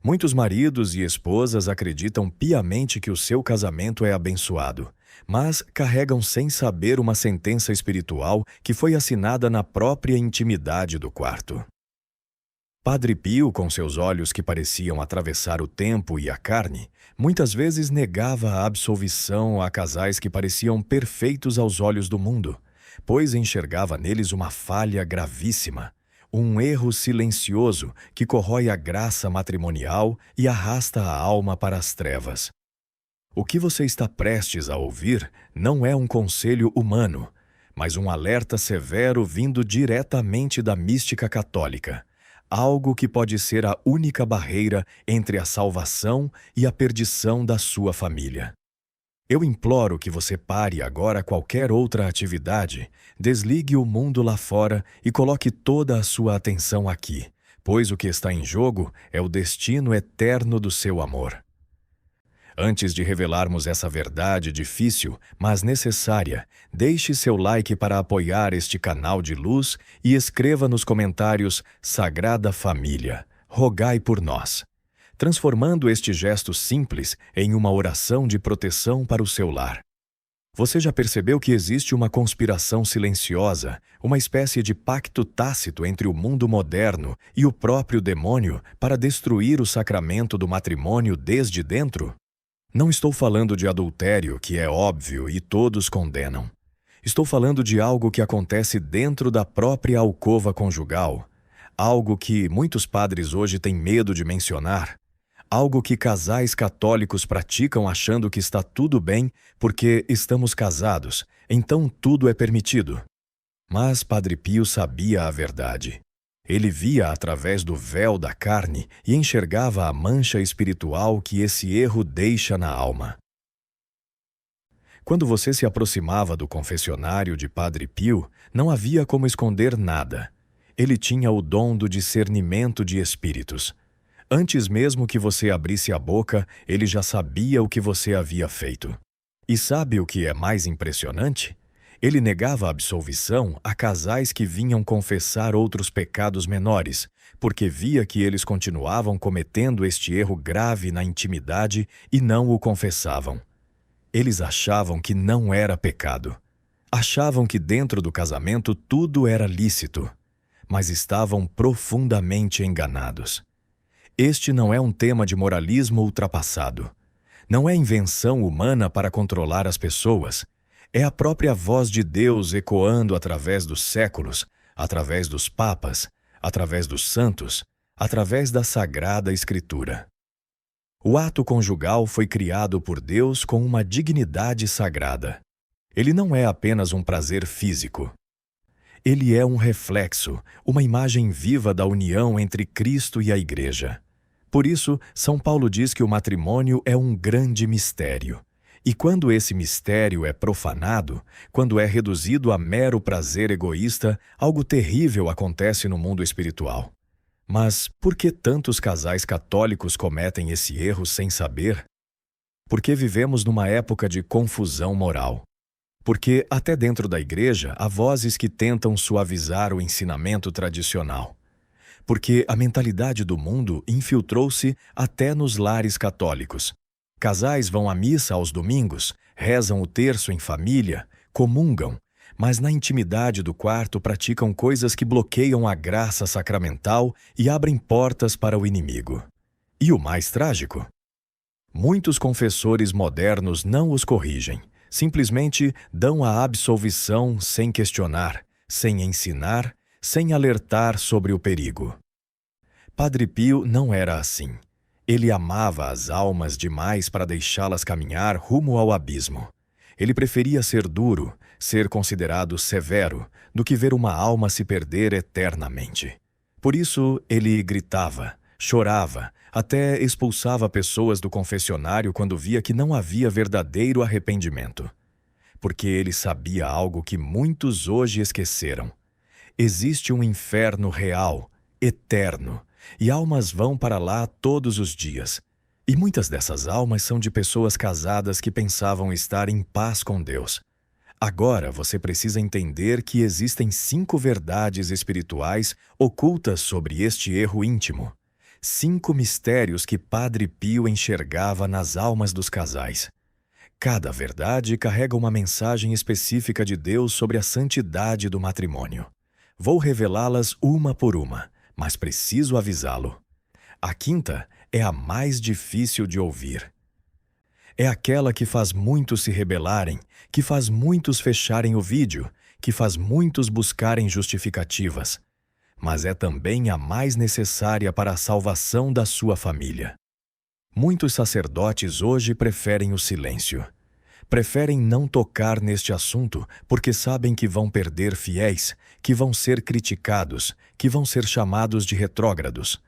Muitos maridos e esposas acreditam piamente que o seu casamento é abençoado, mas carregam sem saber uma sentença espiritual que foi assinada na própria intimidade do quarto. Padre Pio, com seus olhos que pareciam atravessar o tempo e a carne, muitas vezes negava a absolvição a casais que pareciam perfeitos aos olhos do mundo, pois enxergava neles uma falha gravíssima, um erro silencioso que corrói a graça matrimonial e arrasta a alma para as trevas. O que você está prestes a ouvir não é um conselho humano, mas um alerta severo vindo diretamente da mística católica, algo que pode ser a única barreira entre a salvação e a perdição da sua família. Eu imploro que você pare agora qualquer outra atividade, desligue o mundo lá fora e coloque toda a sua atenção aqui, pois o que está em jogo é o destino eterno do seu amor. Antes de revelarmos essa verdade difícil, mas necessária, deixe seu like para apoiar este canal de luz e escreva nos comentários Sagrada Família, rogai por nós, transformando este gesto simples em uma oração de proteção para o seu lar. Você já percebeu que existe uma conspiração silenciosa, uma espécie de pacto tácito entre o mundo moderno e o próprio demônio para destruir o sacramento do matrimônio desde dentro? Não estou falando de adultério, que é óbvio e todos condenam. Estou falando de algo que acontece dentro da própria alcova conjugal, algo que muitos padres hoje têm medo de mencionar, algo que casais católicos praticam achando que está tudo bem porque estamos casados, então tudo é permitido. Mas Padre Pio sabia a verdade. Ele via através do véu da carne e enxergava a mancha espiritual que esse erro deixa na alma. Quando você se aproximava do confessionário de Padre Pio, não havia como esconder nada. Ele tinha o dom do discernimento de espíritos. Antes mesmo que você abrisse a boca, ele já sabia o que você havia feito. E sabe o que é mais impressionante? Ele negava a absolvição a casais que vinham confessar outros pecados menores, porque via que eles continuavam cometendo este erro grave na intimidade e não o confessavam. Eles achavam que não era pecado. Achavam que dentro do casamento tudo era lícito, mas estavam profundamente enganados. Este não é um tema de moralismo ultrapassado. Não é invenção humana para controlar as pessoas. É a própria voz de Deus ecoando através dos séculos, através dos papas, através dos santos, através da Sagrada Escritura. O ato conjugal foi criado por Deus com uma dignidade sagrada. Ele não é apenas um prazer físico. Ele é um reflexo, uma imagem viva da união entre Cristo e a Igreja. Por isso, São Paulo diz que o matrimônio é um grande mistério. E quando esse mistério é profanado, quando é reduzido a mero prazer egoísta, algo terrível acontece no mundo espiritual. Mas por que tantos casais católicos cometem esse erro sem saber? Porque vivemos numa época de confusão moral. Porque até dentro da igreja há vozes que tentam suavizar o ensinamento tradicional. Porque a mentalidade do mundo infiltrou-se até nos lares católicos. Casais vão à missa aos domingos, rezam o terço em família, comungam, mas na intimidade do quarto praticam coisas que bloqueiam a graça sacramental e abrem portas para o inimigo. E o mais trágico? Muitos confessores modernos não os corrigem, simplesmente dão a absolvição sem questionar, sem ensinar, sem alertar sobre o perigo. Padre Pio não era assim. Ele amava as almas demais para deixá-las caminhar rumo ao abismo. Ele preferia ser duro, ser considerado severo, do que ver uma alma se perder eternamente. Por isso, ele gritava, chorava, até expulsava pessoas do confessionário quando via que não havia verdadeiro arrependimento. Porque ele sabia algo que muitos hoje esqueceram. Existe um inferno real, eterno, e almas vão para lá todos os dias. E muitas dessas almas são de pessoas casadas que pensavam estar em paz com Deus. Agora você precisa entender que existem 5 verdades espirituais ocultas sobre este erro íntimo. 5 mistérios que Padre Pio enxergava nas almas dos casais. Cada verdade carrega uma mensagem específica de Deus sobre a santidade do matrimônio. Vou revelá-las uma por uma, mas preciso avisá-lo. A quinta é a mais difícil de ouvir. É aquela que faz muitos se rebelarem, que faz muitos fecharem o vídeo, que faz muitos buscarem justificativas. Mas é também a mais necessária para a salvação da sua família. Muitos sacerdotes hoje preferem o silêncio. Preferem não tocar neste assunto porque sabem que vão perder fiéis, que vão ser criticados, que vão ser chamados de retrógrados.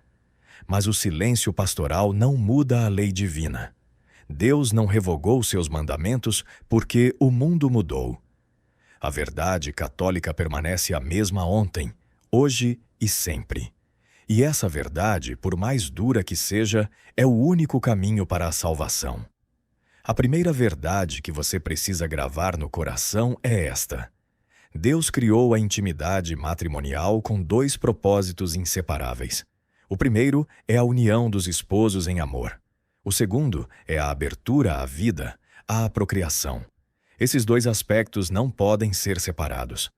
Mas o silêncio pastoral não muda a lei divina. Deus não revogou seus mandamentos porque o mundo mudou. A verdade católica permanece a mesma ontem, hoje e sempre. E essa verdade, por mais dura que seja, é o único caminho para a salvação. A primeira verdade que você precisa gravar no coração é esta: Deus criou a intimidade matrimonial com 2 propósitos inseparáveis. O primeiro é a união dos esposos em amor. O segundo é a abertura à vida, à procriação. Esses 2 aspectos não podem ser separados.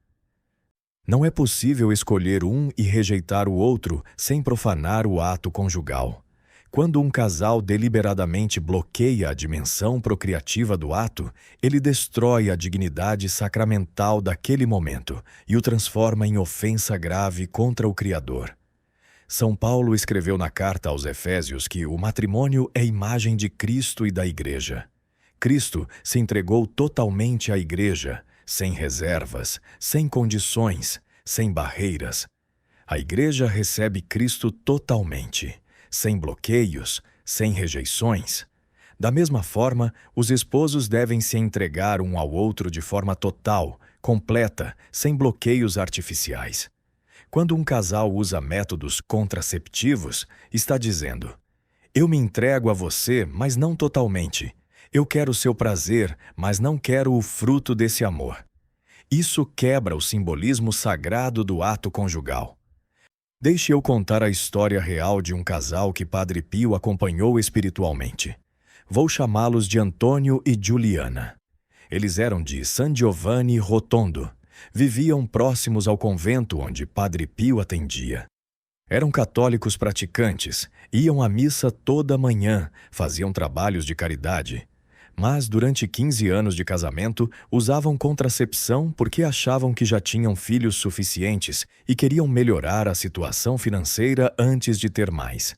Não é possível escolher um e rejeitar o outro sem profanar o ato conjugal. Quando um casal deliberadamente bloqueia a dimensão procriativa do ato, ele destrói a dignidade sacramental daquele momento e o transforma em ofensa grave contra o Criador. São Paulo escreveu na carta aos Efésios que o matrimônio é imagem de Cristo e da Igreja. Cristo se entregou totalmente à Igreja, sem reservas, sem condições, sem barreiras. A Igreja recebe Cristo totalmente, sem bloqueios, sem rejeições. Da mesma forma, os esposos devem se entregar um ao outro de forma total, completa, sem bloqueios artificiais. Quando um casal usa métodos contraceptivos, está dizendo: eu me entrego a você, mas não totalmente. Eu quero o seu prazer, mas não quero o fruto desse amor. Isso quebra o simbolismo sagrado do ato conjugal. Deixe eu contar a história real de um casal que Padre Pio acompanhou espiritualmente. Vou chamá-los de Antônio e Giuliana. Eles eram de San Giovanni Rotondo. Viviam próximos ao convento onde Padre Pio atendia. Eram católicos praticantes, iam à missa toda manhã, faziam trabalhos de caridade. Mas, durante 15 anos de casamento, usavam contracepção porque achavam que já tinham filhos suficientes e queriam melhorar a situação financeira antes de ter mais.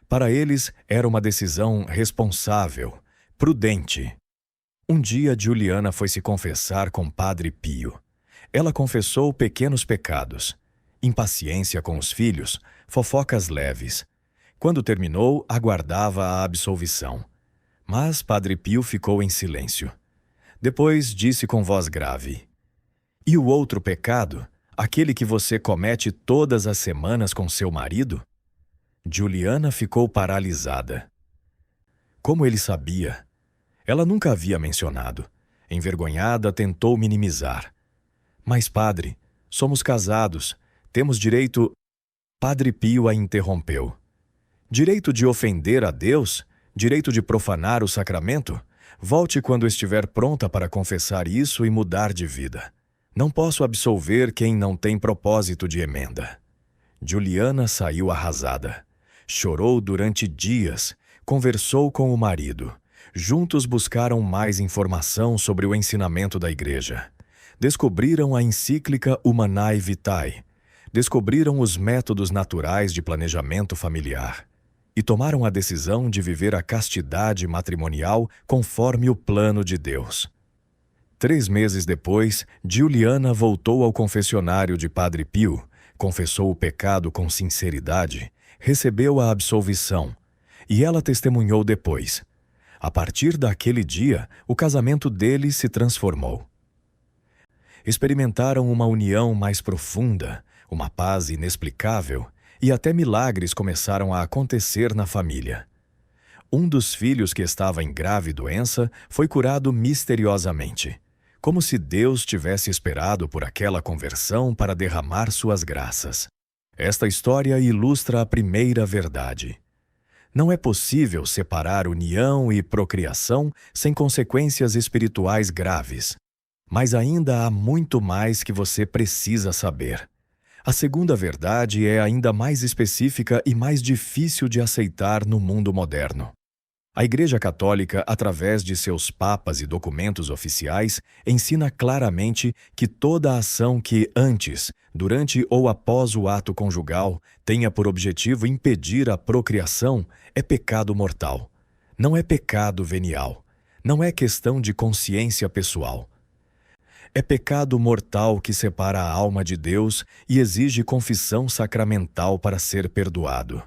Para eles, era uma decisão responsável, prudente. Um dia, Giuliana foi se confessar com Padre Pio. Ela confessou pequenos pecados, impaciência com os filhos, fofocas leves. Quando terminou, aguardava a absolvição. Mas Padre Pio ficou em silêncio. Depois disse com voz grave: e o outro pecado, aquele que você comete todas as semanas com seu marido? Giuliana ficou paralisada. Como ele sabia? Ela nunca havia mencionado. Envergonhada, tentou minimizar. Mas, padre, somos casados, temos direito... Padre Pio a interrompeu. Direito de ofender a Deus? Direito de profanar o sacramento? Volte quando estiver pronta para confessar isso e mudar de vida. Não posso absolver quem não tem propósito de emenda. Giuliana saiu arrasada. Chorou durante dias, conversou com o marido. Juntos buscaram mais informação sobre o ensinamento da Igreja. Descobriram a encíclica Humanae Vitae. Descobriram os métodos naturais de planejamento familiar. E tomaram a decisão de viver a castidade matrimonial conforme o plano de Deus. 3 meses depois, Giuliana voltou ao confessionário de Padre Pio, confessou o pecado com sinceridade, recebeu a absolvição, e ela testemunhou depois. A partir daquele dia, o casamento deles se transformou. Experimentaram uma união mais profunda, uma paz inexplicável, e até milagres começaram a acontecer na família. Um dos filhos que estava em grave doença foi curado misteriosamente, como se Deus tivesse esperado por aquela conversão para derramar suas graças. Esta história ilustra a primeira verdade. Não é possível separar união e procriação sem consequências espirituais graves. Mas ainda há muito mais que você precisa saber. A segunda verdade é ainda mais específica e mais difícil de aceitar no mundo moderno. A Igreja Católica, através de seus papas e documentos oficiais, ensina claramente que toda ação que antes, durante ou após o ato conjugal tenha por objetivo impedir a procriação é pecado mortal. Não é pecado venial. Não é questão de consciência pessoal. É pecado mortal que separa a alma de Deus e exige confissão sacramental para ser perdoado.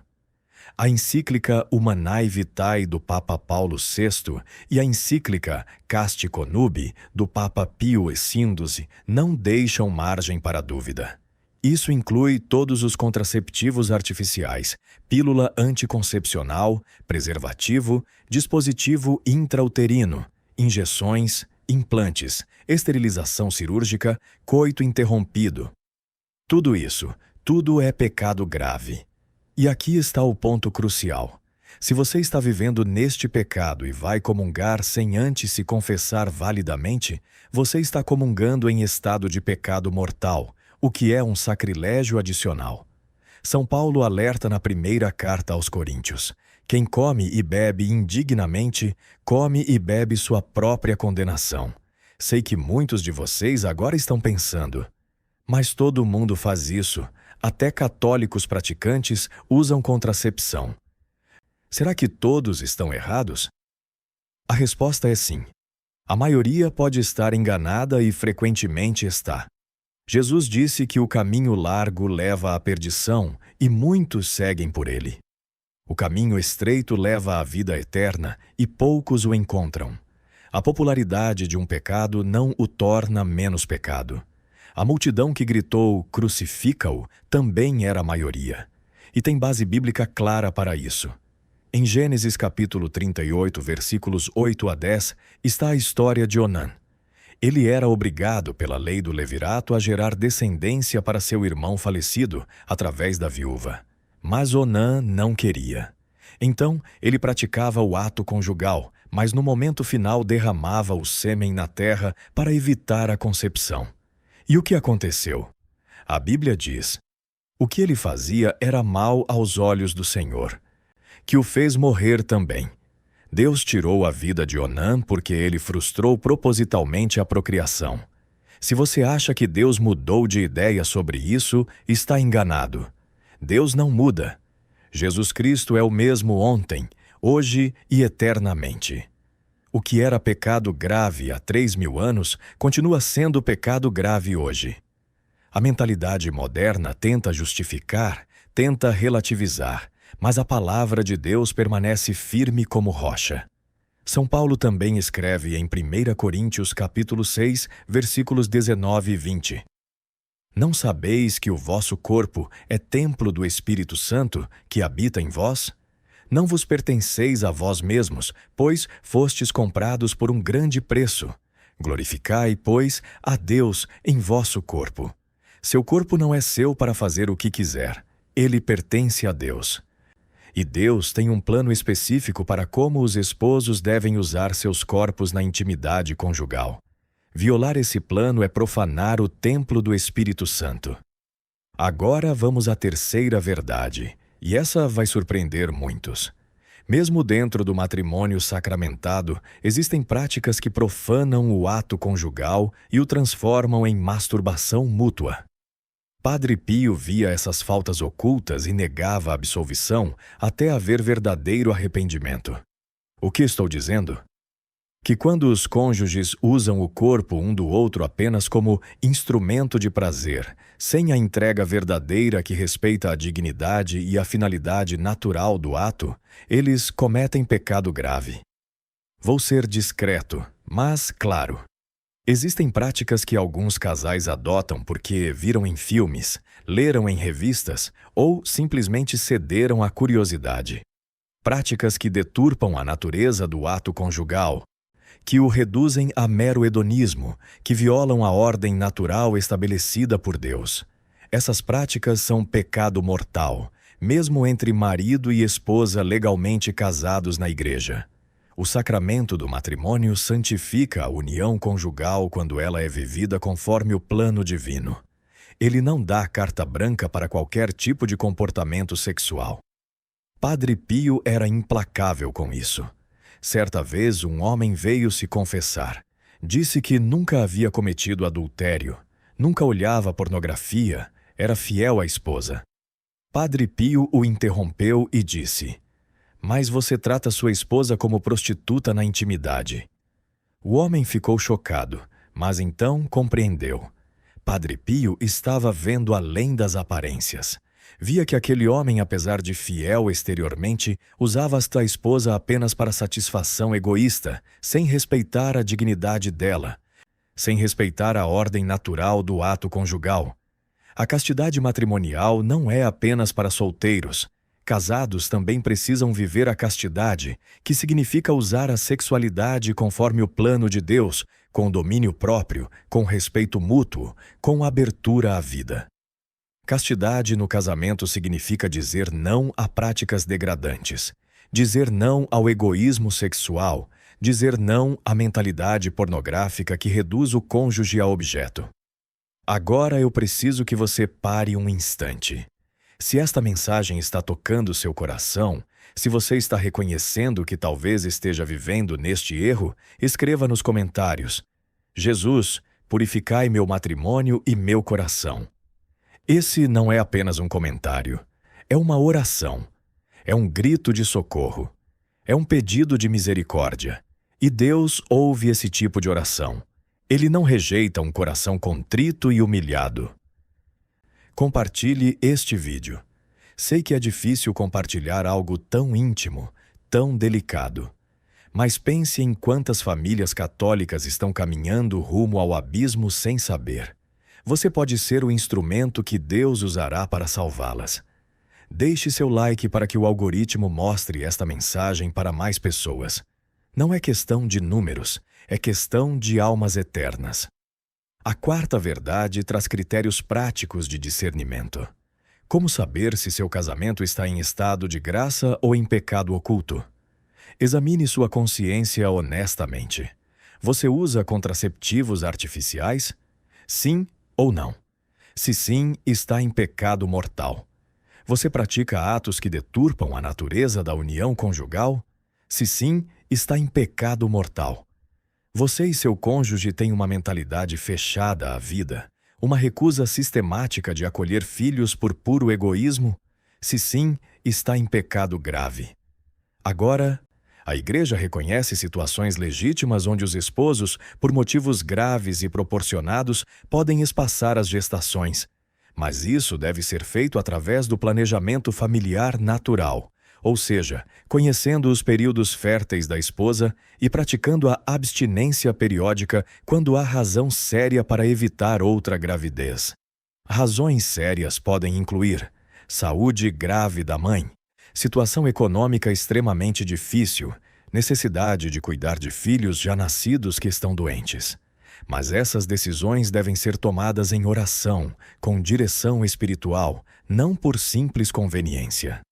A encíclica Humanae Vitae do Papa Paulo VI e a encíclica Casti Connubii do Papa Pio XI não deixam margem para dúvida. Isso inclui todos os contraceptivos artificiais, pílula anticoncepcional, preservativo, dispositivo intrauterino, injeções, implantes, esterilização cirúrgica, coito interrompido. Tudo isso, tudo é pecado grave. E aqui está o ponto crucial. Se você está vivendo neste pecado e vai comungar sem antes se confessar validamente, você está comungando em estado de pecado mortal, o que é um sacrilégio adicional. São Paulo alerta na primeira carta aos Coríntios: quem come e bebe indignamente, come e bebe sua própria condenação. Sei que muitos de vocês agora estão pensando, mas todo mundo faz isso. Até católicos praticantes usam contracepção. Será que todos estão errados? A resposta é sim. A maioria pode estar enganada e frequentemente está. Jesus disse que o caminho largo leva à perdição e muitos seguem por ele. O caminho estreito leva à vida eterna e poucos o encontram. A popularidade de um pecado não o torna menos pecado. A multidão que gritou "crucifica-o" também era a maioria. E tem base bíblica clara para isso. Em Gênesis capítulo 38, versículos 8 a 10, está a história de Onã. Ele era obrigado pela lei do levirato a gerar descendência para seu irmão falecido, através da viúva. Mas Onã não queria. Então, ele praticava o ato conjugal, mas no momento final derramava o sêmen na terra para evitar a concepção. E o que aconteceu? A Bíblia diz: o que ele fazia era mal aos olhos do Senhor, que o fez morrer também. Deus tirou a vida de Onã porque ele frustrou propositalmente a procriação. Se você acha que Deus mudou de ideia sobre isso, está enganado. Deus não muda. Jesus Cristo é o mesmo ontem, hoje e eternamente. O que era pecado grave há 3.000 anos continua sendo pecado grave hoje. A mentalidade moderna tenta justificar, tenta relativizar, mas a palavra de Deus permanece firme como rocha. São Paulo também escreve em 1 Coríntios capítulo 6, versículos 19 e 20. Não sabeis que o vosso corpo é templo do Espírito Santo que habita em vós? Não vos pertenceis a vós mesmos, pois fostes comprados por um grande preço. Glorificai, pois, a Deus em vosso corpo. Seu corpo não é seu para fazer o que quiser. Ele pertence a Deus. E Deus tem um plano específico para como os esposos devem usar seus corpos na intimidade conjugal. Violar esse plano é profanar o templo do Espírito Santo. Agora vamos à terceira verdade. E essa vai surpreender muitos. Mesmo dentro do matrimônio sacramentado, existem práticas que profanam o ato conjugal e o transformam em masturbação mútua. Padre Pio via essas faltas ocultas e negava a absolvição até haver verdadeiro arrependimento. O que estou dizendo? Que quando os cônjuges usam o corpo um do outro apenas como instrumento de prazer, sem a entrega verdadeira que respeita a dignidade e a finalidade natural do ato, eles cometem pecado grave. Vou ser discreto, mas claro. Existem práticas que alguns casais adotam porque viram em filmes, leram em revistas ou simplesmente cederam à curiosidade. Práticas que deturpam a natureza do ato conjugal, que o reduzem a mero hedonismo, que violam a ordem natural estabelecida por Deus. Essas práticas são pecado mortal, mesmo entre marido e esposa legalmente casados na igreja. O sacramento do matrimônio santifica a união conjugal quando ela é vivida conforme o plano divino. Ele não dá carta branca para qualquer tipo de comportamento sexual. Padre Pio era implacável com isso. Certa vez, um homem veio se confessar. Disse que nunca havia cometido adultério, nunca olhava pornografia, era fiel à esposa. Padre Pio o interrompeu e disse: "Mas você trata sua esposa como prostituta na intimidade." O homem ficou chocado, mas então compreendeu. Padre Pio estava vendo além das aparências. Via que aquele homem, apesar de fiel exteriormente, usava a esposa apenas para satisfação egoísta, sem respeitar a dignidade dela, sem respeitar a ordem natural do ato conjugal. A castidade matrimonial não é apenas para solteiros. Casados também precisam viver a castidade, que significa usar a sexualidade conforme o plano de Deus, com domínio próprio, com respeito mútuo, com abertura à vida. Castidade no casamento significa dizer não a práticas degradantes, dizer não ao egoísmo sexual, dizer não à mentalidade pornográfica que reduz o cônjuge a objeto. Agora eu preciso que você pare um instante. Se esta mensagem está tocando seu coração, se você está reconhecendo que talvez esteja vivendo neste erro, escreva nos comentários: "Jesus, purificai meu matrimônio e meu coração." Esse não é apenas um comentário, é uma oração, é um grito de socorro, é um pedido de misericórdia. E Deus ouve esse tipo de oração. Ele não rejeita um coração contrito e humilhado. Compartilhe este vídeo. Sei que é difícil compartilhar algo tão íntimo, tão delicado. Mas pense em quantas famílias católicas estão caminhando rumo ao abismo sem saber. Você pode ser o instrumento que Deus usará para salvá-las. Deixe seu like para que o algoritmo mostre esta mensagem para mais pessoas. Não é questão de números, é questão de almas eternas. A quarta verdade traz critérios práticos de discernimento. Como saber se seu casamento está em estado de graça ou em pecado oculto? Examine sua consciência honestamente. Você usa contraceptivos artificiais? Sim ou não? Se sim, está em pecado mortal. Você pratica atos que deturpam a natureza da união conjugal? Se sim, está em pecado mortal. Você e seu cônjuge têm uma mentalidade fechada à vida, uma recusa sistemática de acolher filhos por puro egoísmo? Se sim, está em pecado grave. Agora, a Igreja reconhece situações legítimas onde os esposos, por motivos graves e proporcionados, podem espaçar as gestações. Mas isso deve ser feito através do planejamento familiar natural, ou seja, conhecendo os períodos férteis da esposa e praticando a abstinência periódica quando há razão séria para evitar outra gravidez. Razões sérias podem incluir saúde grave da mãe, situação econômica extremamente difícil, necessidade de cuidar de filhos já nascidos que estão doentes. Mas essas decisões devem ser tomadas em oração, com direção espiritual, não por simples conveniência.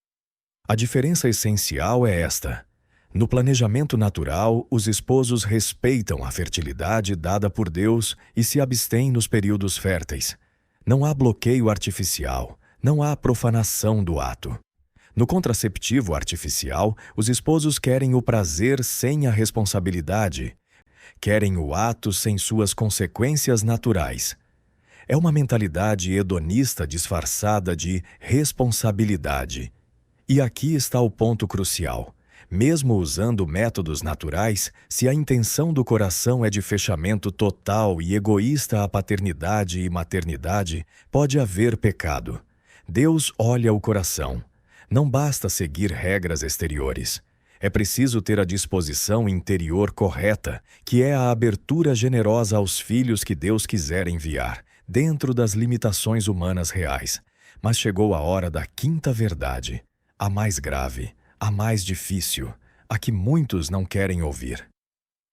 A diferença essencial é esta. No planejamento natural, os esposos respeitam a fertilidade dada por Deus e se abstêm nos períodos férteis. Não há bloqueio artificial, não há profanação do ato. No contraceptivo artificial, os esposos querem o prazer sem a responsabilidade. Querem o ato sem suas consequências naturais. É uma mentalidade hedonista disfarçada de responsabilidade. E aqui está o ponto crucial. Mesmo usando métodos naturais, se a intenção do coração é de fechamento total e egoísta à paternidade e maternidade, pode haver pecado. Deus olha o coração. Não basta seguir regras exteriores. É preciso ter a disposição interior correta, que é a abertura generosa aos filhos que Deus quiser enviar, dentro das limitações humanas reais. Mas chegou a hora da quinta verdade, a mais grave, a mais difícil, a que muitos não querem ouvir.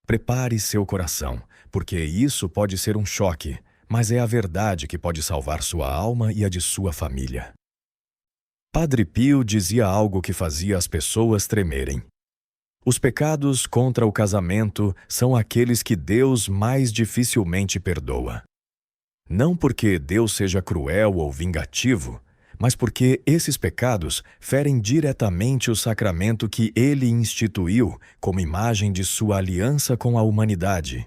Prepare seu coração, porque isso pode ser um choque, mas é a verdade que pode salvar sua alma e a de sua família. Padre Pio dizia algo que fazia as pessoas tremerem. Os pecados contra o casamento são aqueles que Deus mais dificilmente perdoa. Não porque Deus seja cruel ou vingativo, mas porque esses pecados ferem diretamente o sacramento que Ele instituiu como imagem de sua aliança com a humanidade.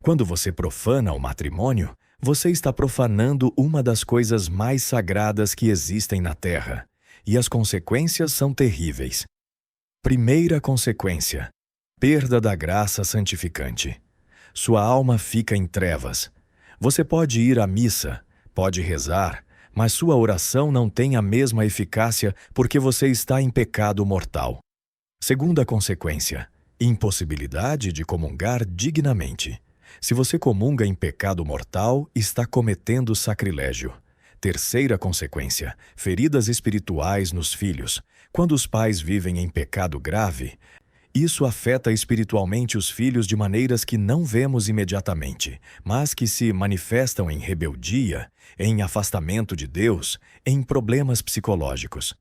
Quando você profana o matrimônio, você está profanando uma das coisas mais sagradas que existem na Terra, e as consequências são terríveis. Primeira consequência: perda da graça santificante. Sua alma fica em trevas. Você pode ir à missa, pode rezar, mas sua oração não tem a mesma eficácia porque você está em pecado mortal. Segunda consequência: impossibilidade de comungar dignamente. Se você comunga em pecado mortal, está cometendo sacrilégio. Terceira consequência: feridas espirituais nos filhos. Quando os pais vivem em pecado grave, isso afeta espiritualmente os filhos de maneiras que não vemos imediatamente, mas que se manifestam em rebeldia, em afastamento de Deus, em problemas psicológicos.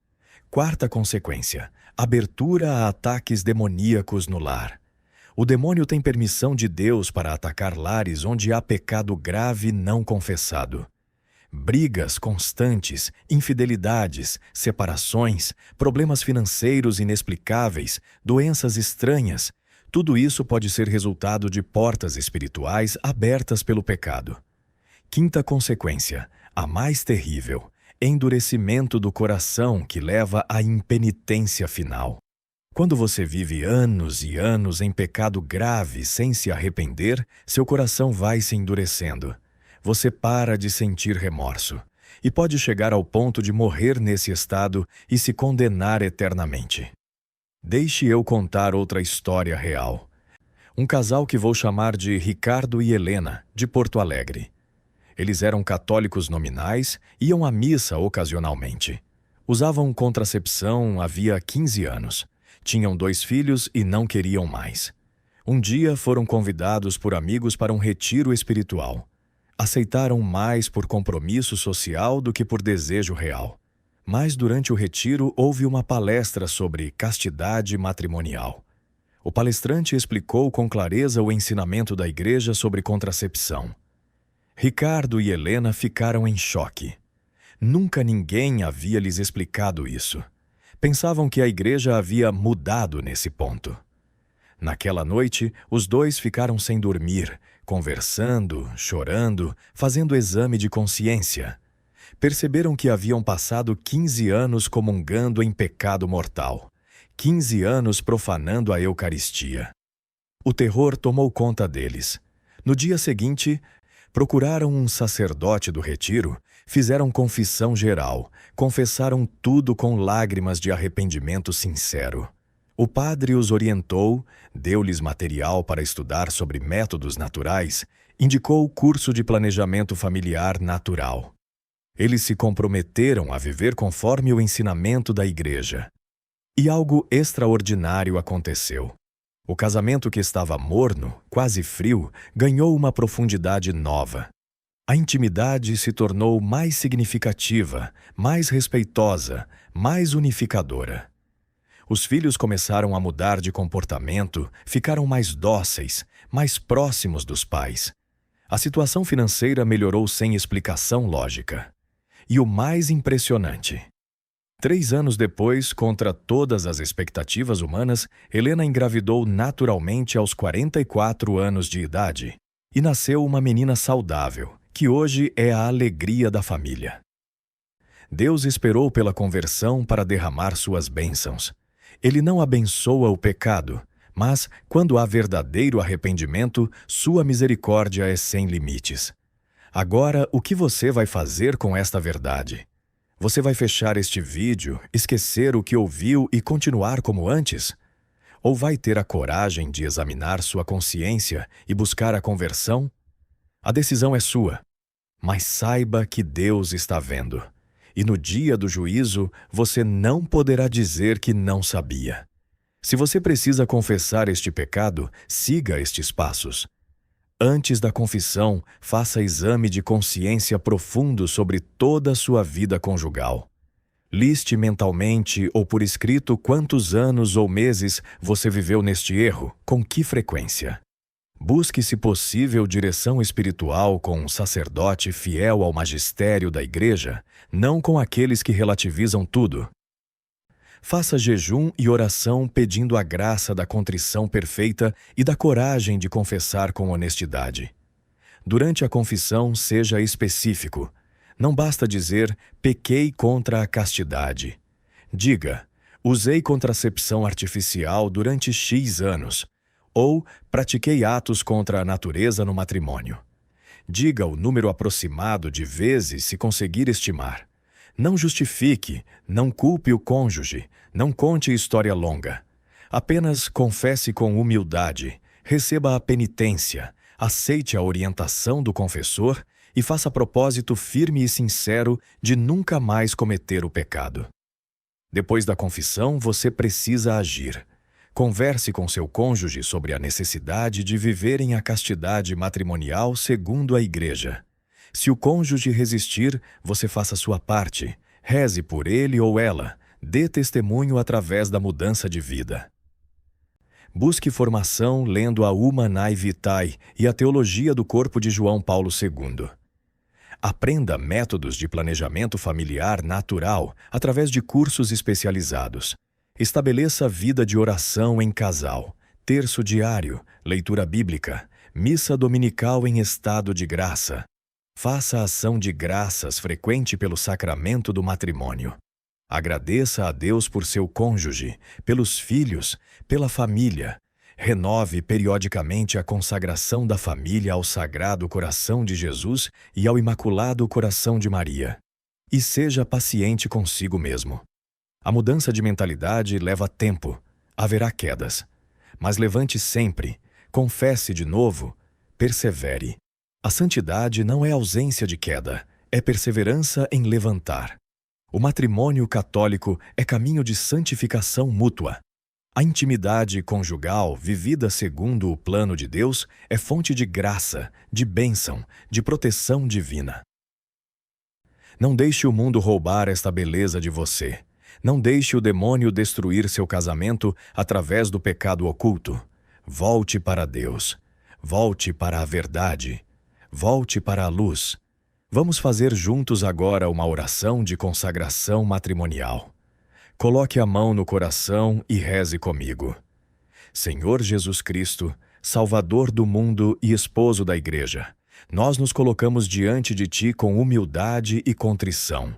Quarta consequência: abertura a ataques demoníacos no lar. O demônio tem permissão de Deus para atacar lares onde há pecado grave não confessado. Brigas constantes, infidelidades, separações, problemas financeiros inexplicáveis, doenças estranhas, tudo isso pode ser resultado de portas espirituais abertas pelo pecado. Quinta consequência, a mais terrível: endurecimento do coração que leva à impenitência final. Quando você vive anos e anos em pecado grave sem se arrepender, seu coração vai se endurecendo. Você para de sentir remorso e pode chegar ao ponto de morrer nesse estado e se condenar eternamente. Deixe eu contar outra história real. Um casal que vou chamar de Ricardo e Helena, de Porto Alegre. Eles eram católicos nominais, iam à missa ocasionalmente. Usavam contracepção havia 15 anos. Tinham 2 filhos e não queriam mais. Um dia foram convidados por amigos para um retiro espiritual. Aceitaram mais por compromisso social do que por desejo real. Mas durante o retiro houve uma palestra sobre castidade matrimonial. O palestrante explicou com clareza o ensinamento da Igreja sobre contracepção. Ricardo e Helena ficaram em choque. Nunca ninguém havia lhes explicado isso. Pensavam que a Igreja havia mudado nesse ponto. Naquela noite, os 2 ficaram sem dormir, conversando, chorando, fazendo exame de consciência. Perceberam que haviam passado 15 anos comungando em pecado mortal. 15 anos profanando a Eucaristia. O terror tomou conta deles. No dia seguinte, procuraram um sacerdote do retiro, fizeram confissão geral, confessaram tudo com lágrimas de arrependimento sincero. O padre os orientou, deu-lhes material para estudar sobre métodos naturais, indicou o curso de planejamento familiar natural. Eles se comprometeram a viver conforme o ensinamento da Igreja. E algo extraordinário aconteceu. O casamento que estava morno, quase frio, ganhou uma profundidade nova. A intimidade se tornou mais significativa, mais respeitosa, mais unificadora. Os filhos começaram a mudar de comportamento, ficaram mais dóceis, mais próximos dos pais. A situação financeira melhorou sem explicação lógica. E o mais impressionante: 3 anos depois, contra todas as expectativas humanas, Helena engravidou naturalmente aos 44 anos de idade e nasceu uma menina saudável, que hoje é a alegria da família. Deus esperou pela conversão para derramar suas bênçãos. Ele não abençoa o pecado, mas, quando há verdadeiro arrependimento, sua misericórdia é sem limites. Agora, o que você vai fazer com esta verdade? Você vai fechar este vídeo, esquecer o que ouviu e continuar como antes? Ou vai ter a coragem de examinar sua consciência e buscar a conversão? A decisão é sua, mas saiba que Deus está vendo. E no dia do juízo, você não poderá dizer que não sabia. Se você precisa confessar este pecado, siga estes passos. Antes da confissão, faça exame de consciência profundo sobre toda a sua vida conjugal. Liste mentalmente ou por escrito quantos anos ou meses você viveu neste erro, com que frequência. Busque, se possível, direção espiritual com um sacerdote fiel ao magistério da Igreja, não com aqueles que relativizam tudo. Faça jejum e oração pedindo a graça da contrição perfeita e da coragem de confessar com honestidade. Durante a confissão, seja específico. Não basta dizer, pequei contra a castidade. Diga, usei contracepção artificial durante X anos. Ou, pratiquei atos contra a natureza no matrimônio. Diga o número aproximado de vezes se conseguir estimar. Não justifique, não culpe o cônjuge, não conte história longa. Apenas confesse com humildade, receba a penitência, aceite a orientação do confessor e faça propósito firme e sincero de nunca mais cometer o pecado. Depois da confissão, você precisa agir. Converse com seu cônjuge sobre a necessidade de viverem a castidade matrimonial segundo a Igreja. Se o cônjuge resistir, você faça sua parte, reze por ele ou ela, dê testemunho através da mudança de vida. Busque formação lendo a Humanae Vitae e a Teologia do Corpo de João Paulo II. Aprenda métodos de planejamento familiar natural através de cursos especializados. Estabeleça vida de oração em casal, terço diário, leitura bíblica, missa dominical em estado de graça. Faça ação de graças frequente pelo sacramento do matrimônio. Agradeça a Deus por seu cônjuge, pelos filhos, pela família. Renove periodicamente a consagração da família ao Sagrado Coração de Jesus e ao Imaculado Coração de Maria. E seja paciente consigo mesmo. A mudança de mentalidade leva tempo, haverá quedas. Mas levante sempre, confesse de novo, persevere. A santidade não é ausência de queda, é perseverança em levantar. O matrimônio católico é caminho de santificação mútua. A intimidade conjugal, vivida segundo o plano de Deus, é fonte de graça, de bênção, de proteção divina. Não deixe o mundo roubar esta beleza de você. Não deixe o demônio destruir seu casamento através do pecado oculto. Volte para Deus. Volte para a verdade. Volte para a luz. Vamos fazer juntos agora uma oração de consagração matrimonial. Coloque a mão no coração e reze comigo. Senhor Jesus Cristo, Salvador do mundo e esposo da Igreja, nós nos colocamos diante de Ti com humildade e contrição.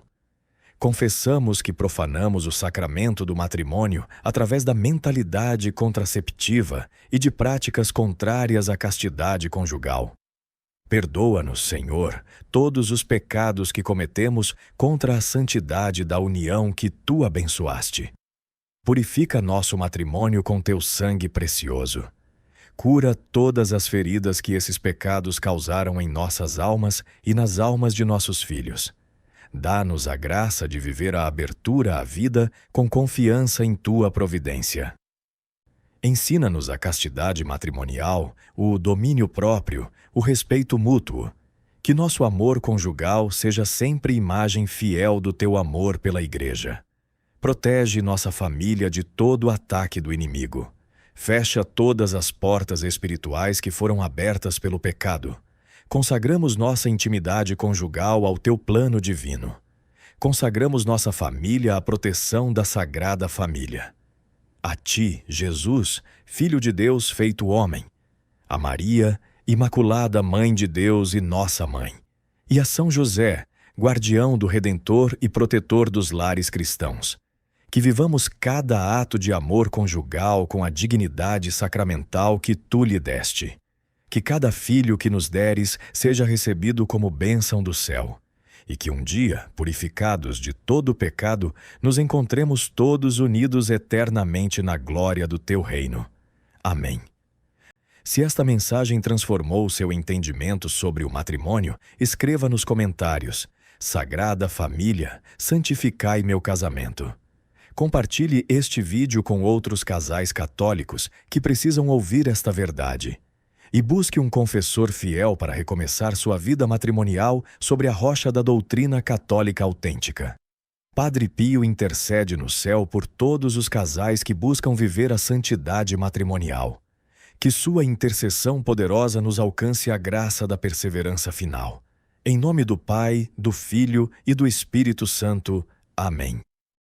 Confessamos que profanamos o sacramento do matrimônio através da mentalidade contraceptiva e de práticas contrárias à castidade conjugal. Perdoa-nos, Senhor, todos os pecados que cometemos contra a santidade da união que Tu abençoaste. Purifica nosso matrimônio com Teu sangue precioso. Cura todas as feridas que esses pecados causaram em nossas almas e nas almas de nossos filhos. Dá-nos a graça de viver a abertura à vida com confiança em Tua providência. Ensina-nos a castidade matrimonial, o domínio próprio, o respeito mútuo. Que nosso amor conjugal seja sempre imagem fiel do Teu amor pela Igreja. Protege nossa família de todo ataque do inimigo. Fecha todas as portas espirituais que foram abertas pelo pecado. Consagramos nossa intimidade conjugal ao Teu plano divino. Consagramos nossa família à proteção da Sagrada Família. A Ti, Jesus, Filho de Deus feito homem. A Maria, Imaculada Mãe de Deus e nossa Mãe. E a São José, guardião do Redentor e protetor dos lares cristãos. Que vivamos cada ato de amor conjugal com a dignidade sacramental que Tu lhe deste. Que cada filho que nos deres seja recebido como bênção do céu. E que um dia, purificados de todo o pecado, nos encontremos todos unidos eternamente na glória do Teu reino. Amém. Se esta mensagem transformou seu entendimento sobre o matrimônio, escreva nos comentários: Sagrada Família, santificai meu casamento. Compartilhe este vídeo com outros casais católicos que precisam ouvir esta verdade. e busque um confessor fiel para recomeçar sua vida matrimonial sobre a rocha da doutrina católica autêntica. Padre Pio intercede no céu por todos os casais que buscam viver a santidade matrimonial. Que sua intercessão poderosa nos alcance a graça da perseverança final. Em nome do Pai, do Filho e do Espírito Santo. Amém.